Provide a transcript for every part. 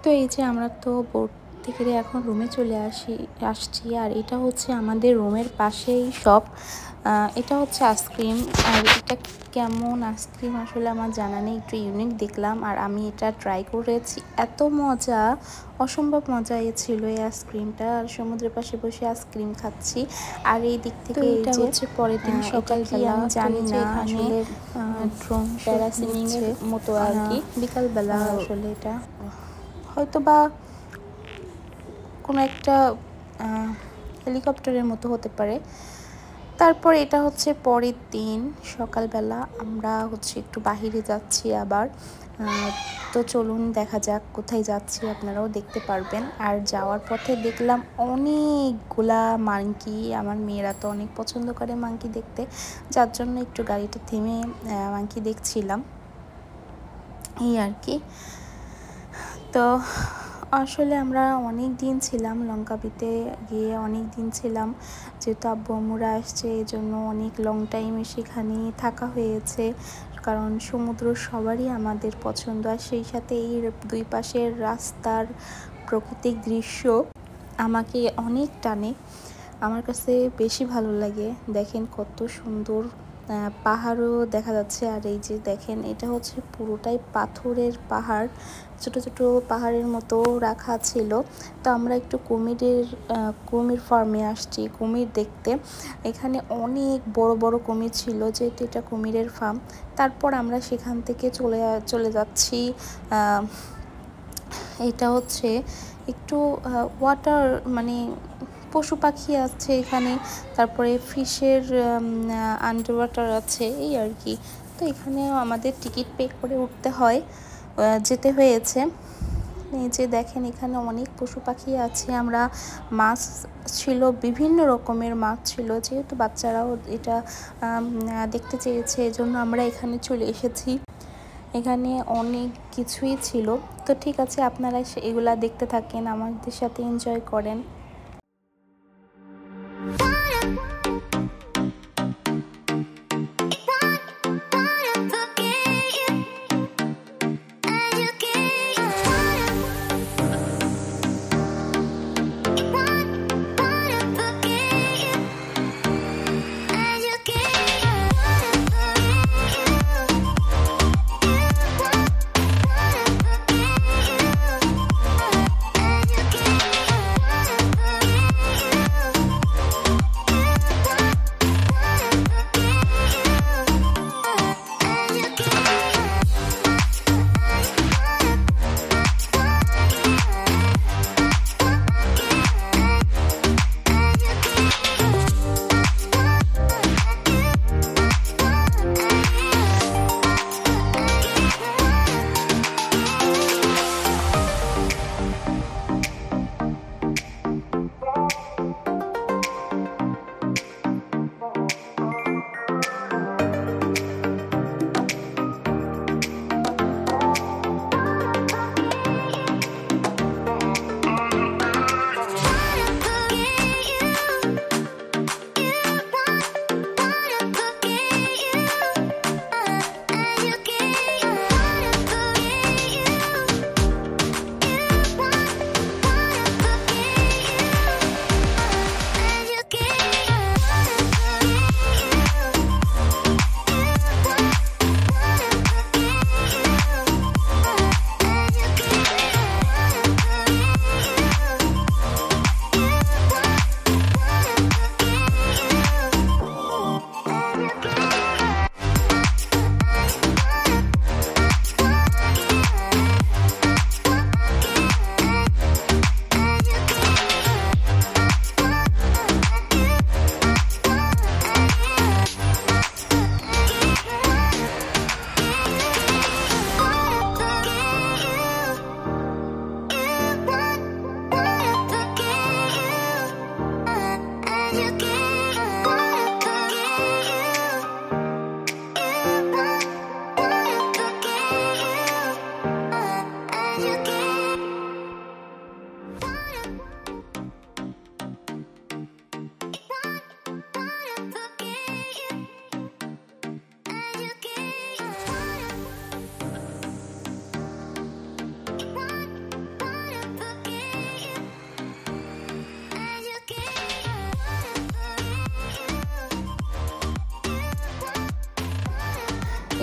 তো এই যে আমরা তো বোট থেকে এখন রুমে চলে আসছি। আর এটা হচ্ছে আমাদের রুমের পাশেই শপ। এটা হচ্ছে আইসক্রিম। আর এটা কেমন আইসক্রিম আসলে আমার জানা নেই, একটু ইউনিক দেখলাম আর আমি এটা ট্রাই করেছি। এত মজা, অসম্ভব মজা ছিল এই আইসক্রিমটা। আর সমুদ্রের পাশে বসে আইসক্রিম খাচ্ছি। আর এই দিক থেকে এটা হচ্ছে পরের দিন সকালবেলা, আমি জানি না আসলে ড্রোন প্যারাসিলিং এর মতো আর কি বিকালবেলা আসলে এটা হয়তো বা কোনো একটা হেলিকপ্টারের মতো হতে পারে। তারপর এটা হচ্ছে পরের দিন সকালবেলা, আমরা হচ্ছে একটু বাহিরে যাচ্ছি আবার। তো চলুন দেখা যাক কোথায় যাচ্ছি, আপনারাও দেখতে পারবেন। আর যাওয়ার পথে দেখলাম অনেকগুলা মাংকি। আমার মেয়েরা তো অনেক পছন্দ করে মাংকি দেখতে, যার জন্য একটু গাড়িটা থেমে মাংকি দেখছিলাম এই আর কি। তো আসলে আমরা অনেক দিন ছিলাম লঙ্কাবিতে গিয়ে, অনেক দিন ছিলাম, যেহেতু আব্বু আম্মুরা আসছে এই জন্য অনেক লং টাইমে সেখানে থাকা হয়েছে। কারণ সমুদ্র সবারই আমাদের পছন্দ, আর সেই সাথে এই দুই পাশের রাস্তার প্রাকৃতিক দৃশ্য আমাকে অনেক টানে, আমার কাছে বেশি ভালো লাগে। দেখেন কত সুন্দর পাহাড়ও দেখা যাচ্ছে। আর এই যে দেখেন, এটা হচ্ছে পুরোটাই পাথরের পাহাড়, ছোট ছোট পাহাড়ের মতো রাখা ছিল। তো আমরা একটু কুমির ফার্মে আসছি কুমির দেখতে। এখানে অনেক বড় বড় কুমির ছিল, যেহেতু এটা কুমিরের ফার্ম। তারপর আমরা সেখান থেকে চলে যাচ্ছি। এটা হচ্ছে একটু ওয়াটার, মানে পশু পাখি আছে এখানে, তারপরে ফিশের আন্ডার ওয়াটার আছে এই আর কি। তো এখানেও আমাদের টিকিট পে করে যেতে হয়েছে। এই যে দেখেন এখানে অনেক পশু পাখি আছে। আমরা মাছ ছিল, বিভিন্ন রকমের মাছ ছিল, যেহেতু বাচ্চারাও এটা দেখতে চেয়েছে এজন্য আমরা এখানে চলে এসেছি। এখানে অনেক কিছুই ছিল। তো ঠিক আছে, আপনারা এগুলা দেখতে থাকেন, আমাদের সাথে এনজয় করেন।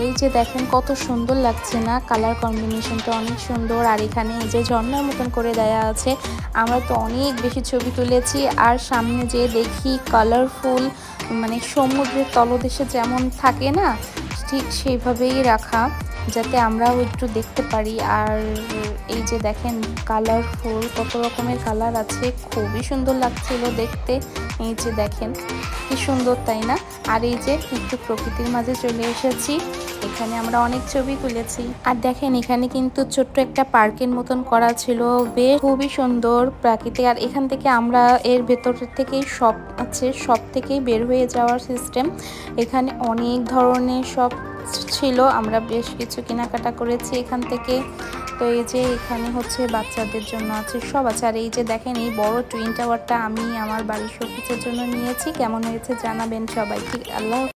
এই যে দেখেন কত সুন্দর লাগছে না, কালার কম্বিনেশনটা অনেক সুন্দর। আর এখানে এই যে ঝর্ণার মতন করে দেয়া আছে। আমরা তো অনেক বেশি ছবি তুলেছি। আর সামনে যে দেখি কালারফুল, মানে সমুদ্রের তলদেশে যেমন থাকে না, ঠিক সেইভাবেই রাখা, যাতে আমরাও একটু দেখতে পারি। আর এই যে দেখেন কালারফুল, কত রকমের কালার আছে, খুবই সুন্দর লাগছিল দেখতে। এই যে দেখেন কি সুন্দর, তাই না? আর এই যে একটু প্রকৃতির মাঝে চলে এসেছি, এখানে আমরা অনেক ছবি তুলেছি। আর দেখেন এখানে কিন্তু ছোট্ট একটা পার্কের মতন করা ছিল, বেশ খুবই সুন্দর প্রাকৃতিক। আর এখান থেকে আমরা এর ভেতর থেকেই শপ আছে, শপ থেকেই বের হয়ে যাওয়ার সিস্টেম। এখানে অনেক ধরনের শপ ছিল, আমরা বেশ কিছু কেনাকাটা করেছি এখান থেকে। তো এই যে এখানে হচ্ছে বাচ্চাদের জন্য আছে, সব আছে। আর এই যে দেখেন এই বড় টুইন টাওয়ারটা আমি আমার বাড়ির শোকেসের জন্য নিয়েছি। কেমন হয়েছে জানাবেন সবাই। ঠিক, আল্লাহ।